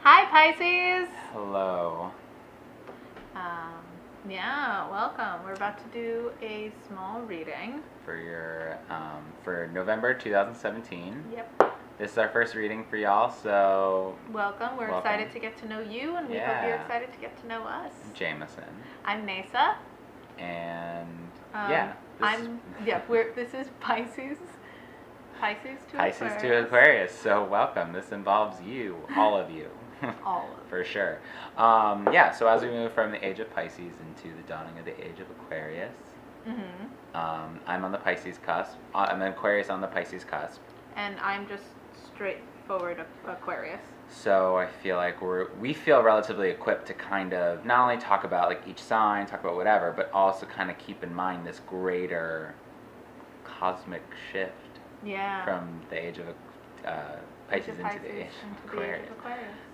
Hi, Pisces! Hello. Yeah, welcome. We're about to do a small reading. For your for November 2017. Yep. This is our first reading for y'all, so Welcome. We're welcome. excited to get to know you, and we hope you're excited to get to know us. Jameson. I'm Nasa. And This is Pisces. Pisces to Pisces Aquarius. to Aquarius. So welcome. This involves you, all of you. All of For sure. So as we move from the age of Pisces into the dawning of the age of Aquarius, I'm on the Pisces cusp. I'm an Aquarius on the Pisces cusp. And I'm just straightforward Aquarius. So I feel like we feel relatively equipped to kind of not only talk about like each sign, talk about whatever, but also kind of keep in mind this greater cosmic shift from the age of Pisces into the age of Aquarius.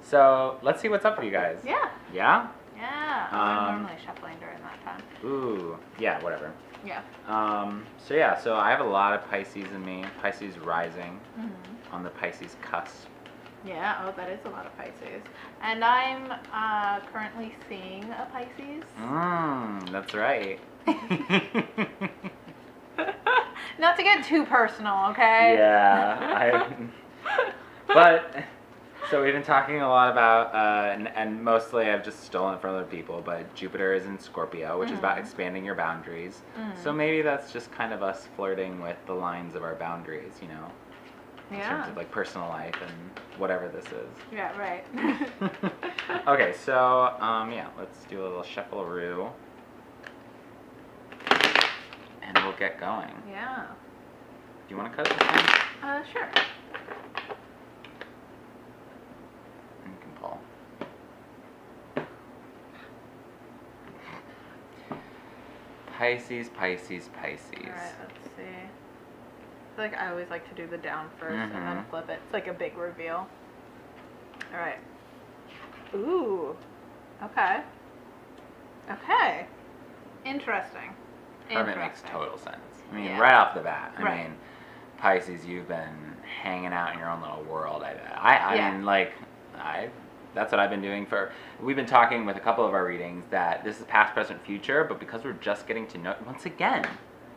So let's see what's up for you guys. Yeah. Yeah? Yeah. I'm normally shuffling during that time. Ooh. Yeah, whatever. Yeah. So I have a lot of Pisces in me. Pisces rising on the Pisces cusp. Yeah, oh, that is a lot of Pisces. And I'm currently seeing a Pisces. That's right. Not to get too personal, okay? Yeah. So we've been talking a lot about, and mostly I've just stolen it from other people, but Jupiter is in Scorpio, which is about expanding your boundaries. So maybe that's just kind of us flirting with the lines of our boundaries, you know? In terms of like personal life and whatever this is. Yeah, right. Okay, so let's do a little shuffle-a-roo. And we'll get going. Yeah. Do you want to cut this one? Sure. You can pull. Pisces, Pisces, Pisces. Alright, let's see. I feel like I always like to do the down first and then flip it. It's like a big reveal. Alright. Ooh. Okay. Okay. Interesting. Hermit makes total sense. I mean, Yeah. right off the bat. I Right. mean, Pisces, you've been hanging out in your own little world. That's what I've been doing we've been talking with a couple of our readings that this is past, present, future, but because we're just getting to know, once again,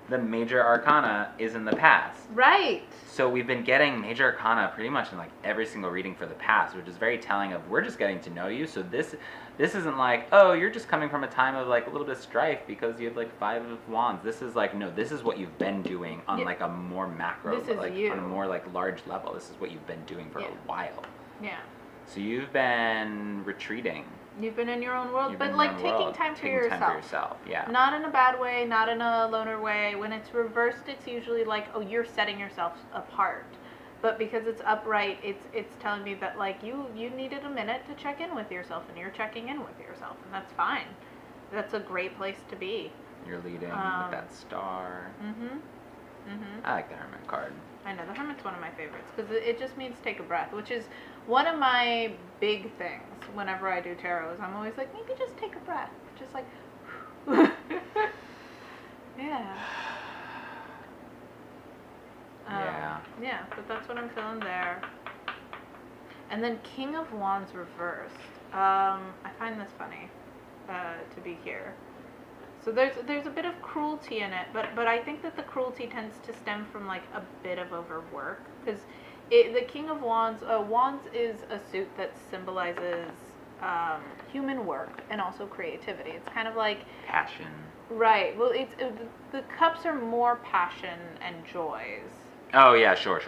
the major arcana is in the past. Right. So we've been getting major arcana pretty much in like every single reading for the past, which is very telling of we're just getting to know you. So this isn't like, oh, you're just coming from a time of like a little bit of strife because you have like 5 of Wands. This is like, no, this is what you've been doing on like a more macro, This is like you. on a more like large level. This is what you've been doing for a while. Yeah. So you've been retreating. You've been in your own world, You've but been in like your taking world, time for taking yourself. time for yourself, yeah. Not in a bad way, not in a loner way. When it's reversed, it's usually like, oh, you're setting yourself apart. But because it's upright, it's telling me that like you needed a minute to check in with yourself, and you're checking in with yourself, and that's fine. That's a great place to be. You're leading with that star. I like the Hermit card. I know, the Hermit's one of my favorites because it just means take a breath, which is one of my big things whenever I do tarots. I'm always like, maybe just take a breath. Just like, yeah. Yeah, but that's what I'm feeling there. And then King of Wands reversed. I find this funny to be here. So there's a bit of cruelty in it, but I think that the cruelty tends to stem from like a bit of overwork, because the King of Wands, Wands is a suit that symbolizes human work and also creativity. It's kind of like passion. Right. Well, the cups are more passion and joys. Oh yeah, sure.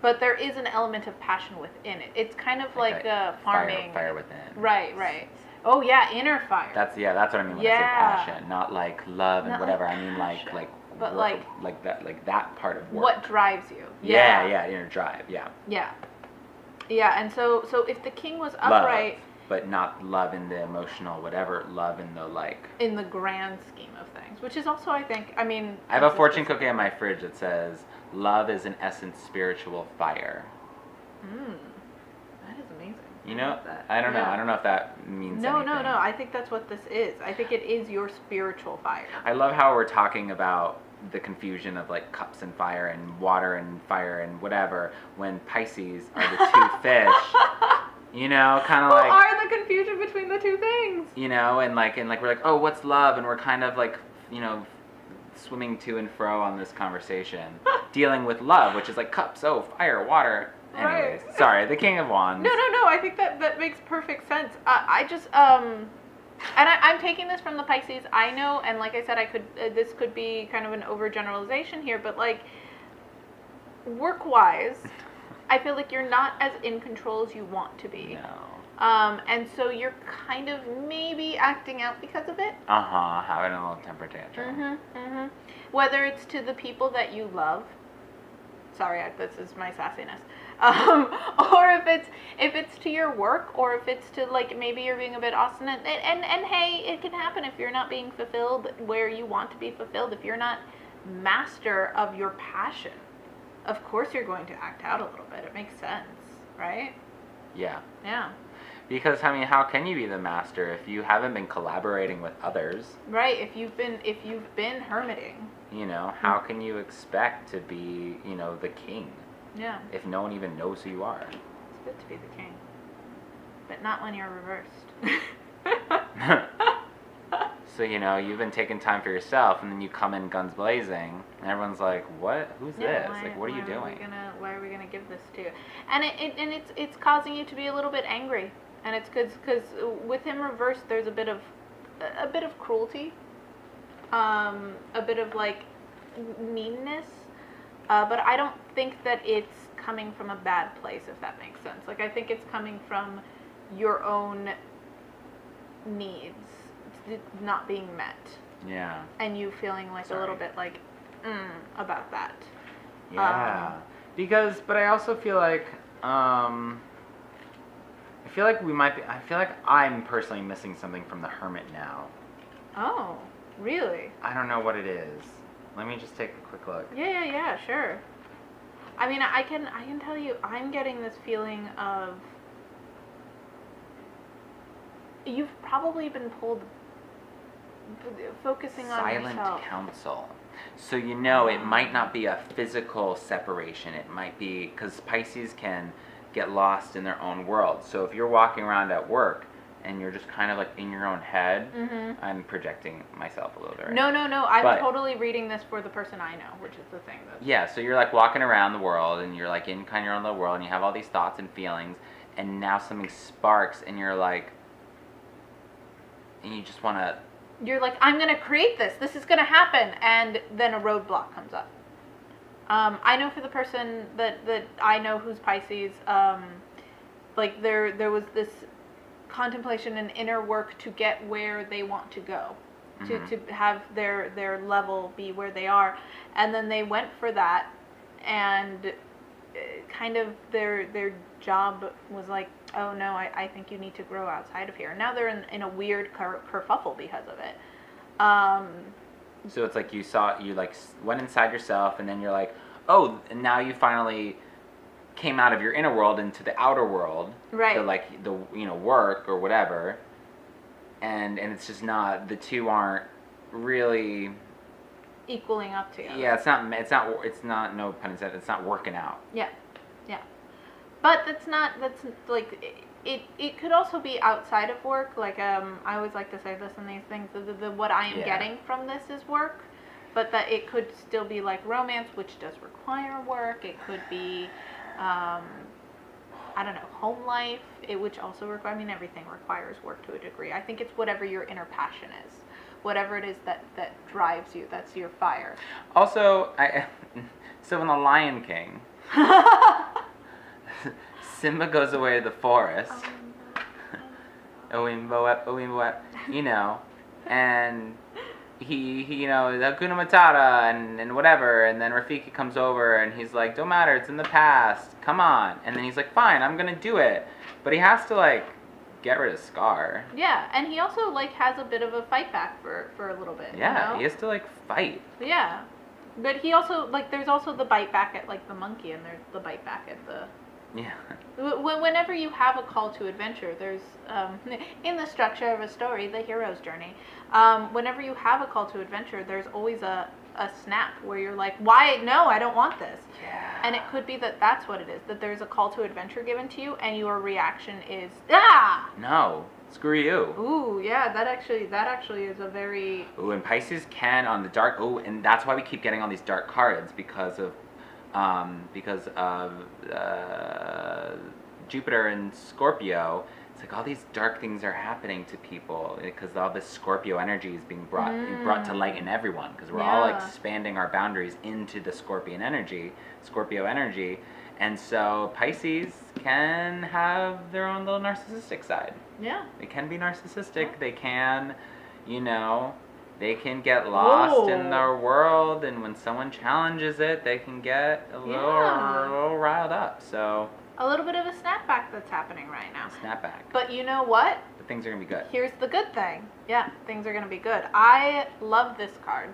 But there is an element of passion within it. It's kind of like farming. Fire within. Right. Oh yeah, inner fire. That's what I mean when I say passion, not like love and not whatever. Like I mean but work, like that part of work. What drives you? Yeah, inner drive. Yeah, and so if the king was upright, love, but not love in the emotional whatever, love in the like in the grand scheme of things, which is also I have a fortune cookie on my fridge that says love is in essence spiritual fire. That is amazing. You know, I don't know. I don't know if that means anything. No. I think that's what this is. I think it is your spiritual fire. I love how we're talking about the confusion of like cups and fire and water and fire and whatever when Pisces are the two fish You know, kind of What like... are the confusion between the two things? You know, and like we're like, oh, what's love? And we're kind of like, you know, swimming to and fro on this conversation. Dealing with love, which is like cups, oh, fire, water. Anyways, Right. Sorry, the King of Wands. No, I think that makes perfect sense. I just, and I'm taking this from the Pisces. I know, and like I said, I could, this could be kind of an overgeneralization here, but like, work-wise, I feel like you're not as in control as you want to be. No. And so you're kind of maybe acting out because of it. Having a little temper tantrum. Whether it's to the people that you love. Sorry, this is my sassiness. Or if it's to your work, or if it's to like maybe you're being a bit obstinate. And hey, it can happen if you're not being fulfilled where you want to be fulfilled. If you're not master of your passion, of course you're going to act out a little bit. It makes sense, right? Yeah. Yeah. Because I mean, how can you be the master if you haven't been collaborating with others? Right. If you've been hermiting. You know, how can you expect to be, you know, the king? Yeah. If no one even knows who you are. It's good to be the king, but not when you're reversed. So, you know, you've been taking time for yourself, and then you come in guns blazing, and everyone's like, "What? Who's this? Like, what are you doing? Why are we gonna give this to you?" And it's causing you to be a little bit angry, and it's because with him reversed, there's a bit of cruelty, a bit of like meanness, but I don't think that it's coming from a bad place, if that makes sense. Like, I think it's coming from your own needs not being met. Yeah. And you feeling like a little bit like, about that. Yeah. But I also feel like, I feel like I'm personally missing something from the Hermit now. Oh, really? I don't know what it is. Let me just take a quick look. Yeah, sure. I mean, I can tell you, I'm getting this feeling of, you've probably been pulled focusing on Silent yourself. counsel. So, you know, it might not be a physical separation. It might be, because Pisces can get lost in their own world. So if you're walking around at work and you're just kind of like in your own head, I'm projecting myself a little bit right No. now. I'm totally reading this for the person I know, which is the thing. Yeah, so you're like walking around the world and you're like in kind of your own little world and you have all these thoughts and feelings, and now something sparks and you're like, and you just want to... You're like, I'm going to create this. This is going to happen. And then a roadblock comes up. I know for the person that I know who's Pisces, like there was this contemplation and inner work to get where they want to go, to have their level be where they are. And then they went for that, and kind of their job was like, oh no, I think you need to grow outside of here. Now they're in a weird kerfuffle because of it. So it's like you like went inside yourself, and then you're like, oh, and now you finally came out of your inner world into the outer world, right? The work or whatever, and it's just not, the two aren't really equaling up together. Yeah, it's not no pun intended, it's not working out. Yeah. But that's like, it could also be outside of work. Like, I always like to say this in these things, what I am getting from this is work, but that it could still be like romance, which does require work. It could be, I don't know, home life, which also requires, I mean, everything requires work to a degree. I think it's whatever your inner passion is. Whatever it is that drives you, that's your fire. Also, so in The Lion King, Simba goes away to the forest, you know, and he Hakuna Matata and whatever, and then Rafiki comes over and he's like, don't matter, it's in the past, come on, and then he's like, fine, I'm gonna do it, but he has to like get rid of Scar. Yeah, and he also like has a bit of a fight back for a little bit. Yeah, you know? He has to like fight. Yeah, but he also like, there's also the bite back at like the monkey, and there's the bite back at the... Yeah. Whenever you have a call to adventure, there's, in the structure of a story, the hero's journey, whenever you have a call to adventure, there's always a a snap where you're like, why? No, I don't want this. Yeah. And it could be that that's what it is, that there's a call to adventure given to you and your reaction is, ah! No, screw you. Ooh, yeah, that actually is a very... Ooh, and Pisces can on the dark, and that's why we keep getting all these dark cards because of Jupiter and Scorpio. It's like all these dark things are happening to people because all this Scorpio energy is being brought to light in everyone because we're all expanding our boundaries into the Scorpio energy, and so Pisces can have their own little narcissistic side. Yeah. They can be narcissistic. Yeah. They can, they can get lost in their world, and when someone challenges it, they can get a little riled up. So a little bit of a snapback that's happening right now. Snapback. But you know what? But things are going to be good. Here's the good thing. Yeah, things are going to be good. I love this card.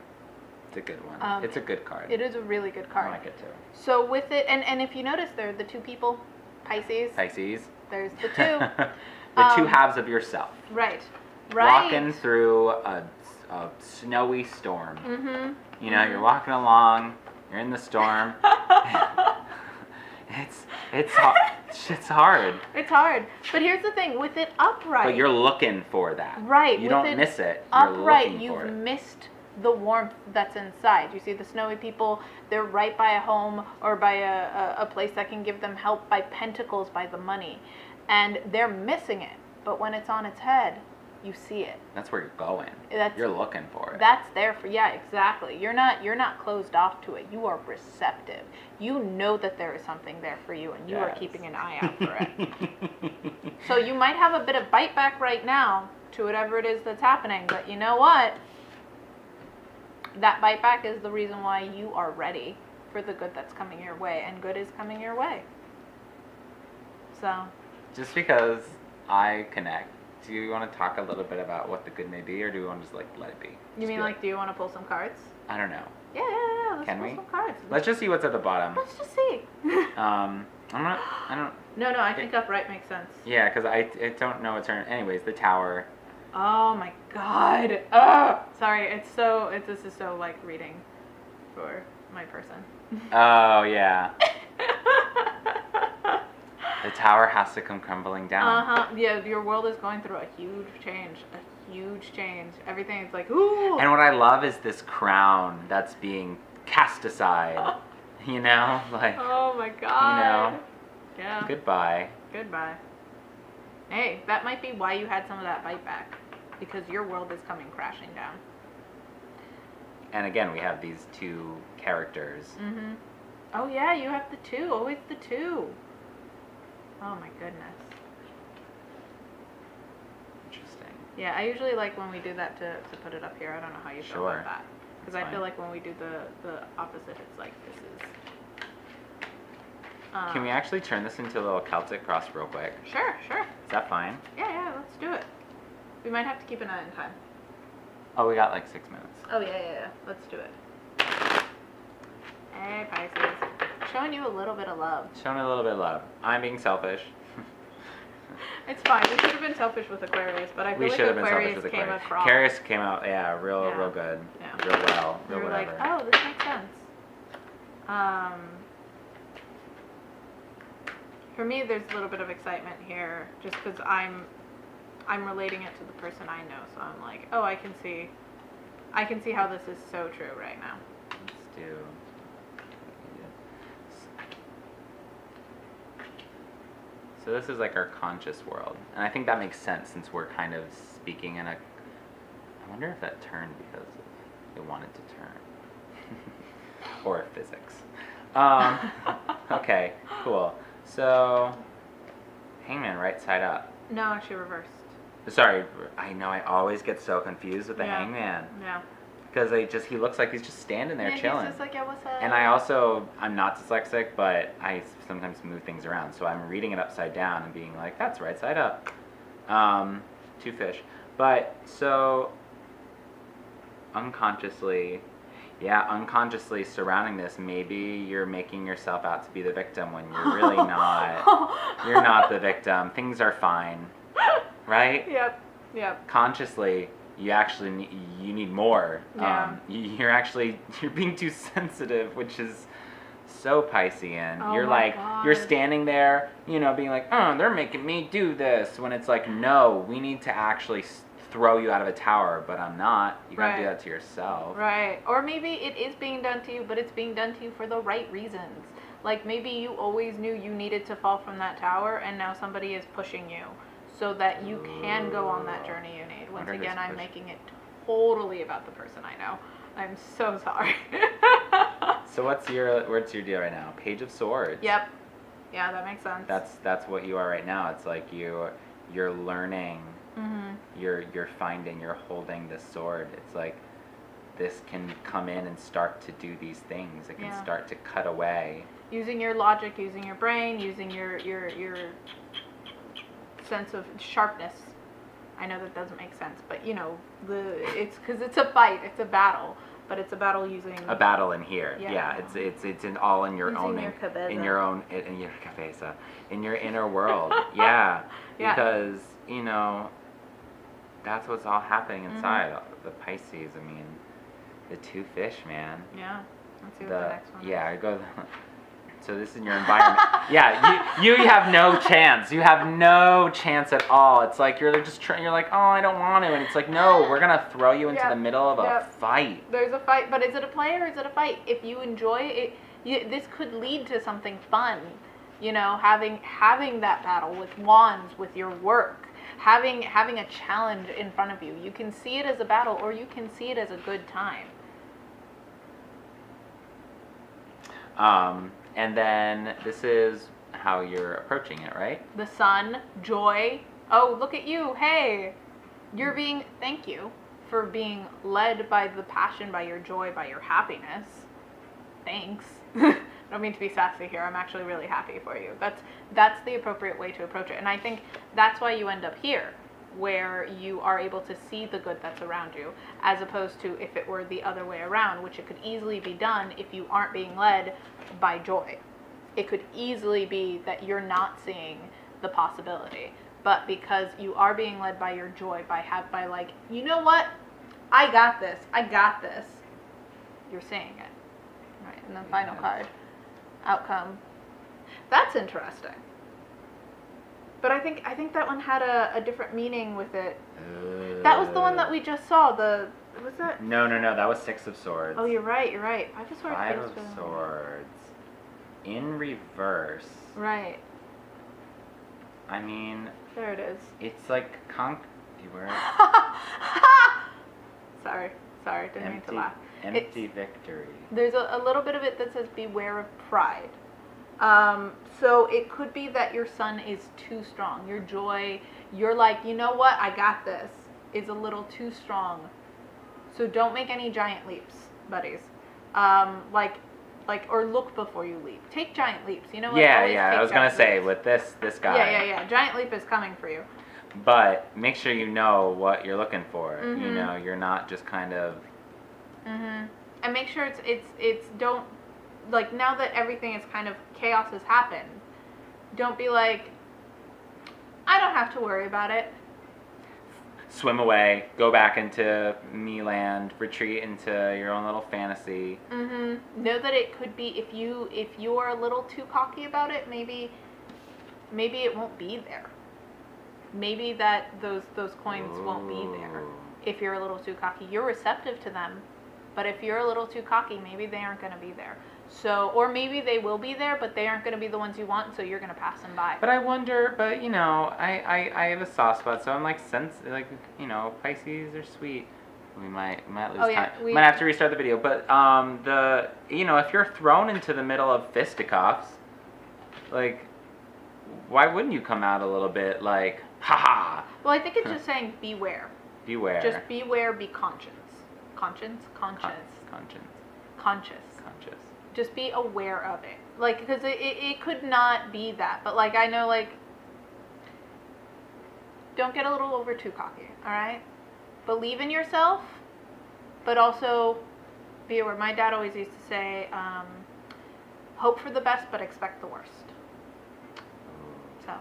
It's a good one. It's a good card. It is a really good card. I like it too. So with it, and if you notice, there are the two people, Pisces. There's the two. The two halves of yourself. Right. Walking through a snowy storm. Mm-hmm. You're walking along, you're in the storm. It's hard. It's hard. It's hard. But here's the thing, with it upright. But you're looking for that. Right. You don't miss it. Upright, you've missed the warmth that's inside. You see the snowy people, they're right by a home or by a place that can give them help, by pentacles, by the money. And they're missing it. But when it's on its head, you see it. That's where you're going. You're looking for it. That's there for, exactly. You're not closed off to it. You are receptive. You know that there is something there for you, and you are keeping an eye out for it. So you might have a bit of bite back right now to whatever it is that's happening, but you know what? That bite back is the reason why you are ready for the good that's coming your way, and good is coming your way. So. Just because I connect. Do you want to talk a little bit about what the good may be, or do we want to just let it be? You mean do you want to pull some cards? I don't know. Yeah. Let's pull some cards. Let's just see what's at the bottom. Let's just see. I don't. No, I think upright makes sense. Yeah, because I don't know what's her. Anyways, the Tower. Oh my God. Sorry. This is so like reading for my person. Oh yeah. The Tower has to come crumbling down. Yeah, your world is going through a huge change. Everything is like, ooh. And what I love is this crown that's being cast aside. Like. Oh my God. Yeah. Goodbye. Hey, that might be why you had some of that bite back, because your world is coming crashing down. And again, we have these two characters. Mm-hmm. Oh yeah, you have the two. Always the two. Oh my goodness. Interesting. Yeah, I usually like when we do that to put it up here. I don't know how you feel about that. Because I feel like when we do the opposite, it's like this is... Can we actually turn this into a little Celtic cross real quick? Sure. Is that fine? Yeah, let's do it. We might have to keep an eye on time. Oh, we got like 6 minutes. Oh, yeah. Let's do it. Hey, Pisces. Showing you a little bit of love. I'm being selfish. It's fine. We should have been selfish with Aquarius, but I feel like Aquarius came across. Aquarius came out, real good. Yeah. Real well. We were whatever. like, oh, this makes sense. For me, there's a little bit of excitement here, just because I'm relating it to the person I know. So I'm like, oh, I can see how this is so true right now. Let's do. So this is like our conscious world, and I think that makes sense since we're kind of speaking in a. I wonder if that turned because it wanted to turn, or physics. Okay, cool. So, Hangman, right side up. No, actually reversed. Sorry, I know I always get so confused with the Hangman. Yeah. Because he looks like he's just standing there chilling. He's just like, what's up? And I'm not dyslexic, but I sometimes move things around. So I'm reading it upside down and being like, that's right side up. Two fish. But, so, unconsciously surrounding this, maybe you're making yourself out to be the victim when you're really not. You're not the victim. Things are fine. Right? Yep. Consciously, you actually you need more. Yeah. You're being too sensitive, which is so Piscean. Oh You're my like, God. you're standing there, you know, being like, oh, they're making me do this. When it's like, no, we need to actually throw you out of a tower, but I'm not. You gotta do that to yourself. Right. Or maybe it is being done to you, but it's being done to you for the right reasons. Like maybe you always knew you needed to fall from that tower, and now somebody is pushing you so that you can go on that journey you need. Once again, I'm making it totally about the person I know. I'm so sorry. So what's your deal right now? Page of Swords. Yep. Yeah, that makes sense. That's what you are right now. It's like you're learning. Mm-hmm. You're finding, you're holding this sword. It's like this can come in and start to do these things. It can start to cut away. Using your logic, using your brain, using your sense of sharpness. I know that doesn't make sense, but you know, it's because it's a fight, it's a battle, but it's a battle using a battle in here. Yeah, it's in all in your own in your own in your cabeza, in your inner world. Yeah, because you know that's what's all happening inside the Pisces. I mean, the two fish, man. Yeah. Let's see what the next one is. Yeah, so this is your environment. Yeah, you have no chance. You have no chance at all. It's like you're just you're like, oh, I don't want to, and it's like, no, we're gonna throw you into the middle of a fight. There's a fight, but is it a play or is it a fight? If you enjoy it, this could lead to something fun. You know, having that battle with wands, with your work, having a challenge in front of you. You can see it as a battle, or you can see it as a good time. And then this is how you're approaching it, right? The sun, joy. Oh, look at you. Hey, thank you for being led by the passion, by your joy, by your happiness. Thanks. I don't mean to be sassy here. I'm actually really happy for you. That's the appropriate way to approach it. And I think that's why you end up here, where you are able to see the good that's around you, as opposed to if it were the other way around, which it could easily be done if you aren't being led by joy. It could easily be that you're not seeing the possibility, but because you are being led by your joy, by like, you know what, I got this, you're seeing it. Right, and then final card, outcome. That's interesting. But I think that one had a different meaning with it. That was the one that we just saw. Was that? No. That was Six of Swords. Oh, you're right. Five of Swords. In reverse. Right. I mean. There it is. It's like Sorry. Didn't mean to laugh. Empty victory. There's a little bit of it that says beware of pride. So it could be that your sun is too strong. Your joy, you're like, you know what, I got this, is a little too strong. So don't make any giant leaps, buddies. Or look before you leap. Take giant leaps. You know what? Yeah. I was gonna say with this guy. Yeah. Giant leap is coming for you. But make sure you know what you're looking for. Mm-hmm. You know, you're not just kind of. Mhm. And make sure it's don't. Like, now that everything is kind of, chaos has happened, don't be like, I don't have to worry about it. Swim away, go back into me land, retreat into your own little fantasy. Mm-hmm. Know that it could be, if you're a little too cocky about it, maybe it won't be there. Maybe that those coins won't be there. If you're a little too cocky, you're receptive to them. But if you're a little too cocky, maybe they aren't going to be there. So, or maybe they will be there, but they aren't going to be the ones you want, so you're going to pass them by. But I wonder, you know, I have a soft spot, so I'm like, you know, Pisces are sweet. We might lose time. We might have to restart the video. But you know, if you're thrown into the middle of fisticuffs, like, why wouldn't you come out a little bit like, ha? Well, I think it's just saying beware. Beware. Just beware. Be conscious. Conscious. Just be aware of it. Like, because it could not be that. But, like, I know, like, don't get a little over too cocky, all right? Believe in yourself, but also be aware. My dad always used to say, hope for the best, but expect the worst. So,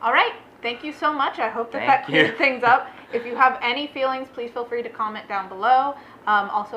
all right. Thank you so much. I hope that cleared things up. If you have any feelings, please feel free to comment down below. Also,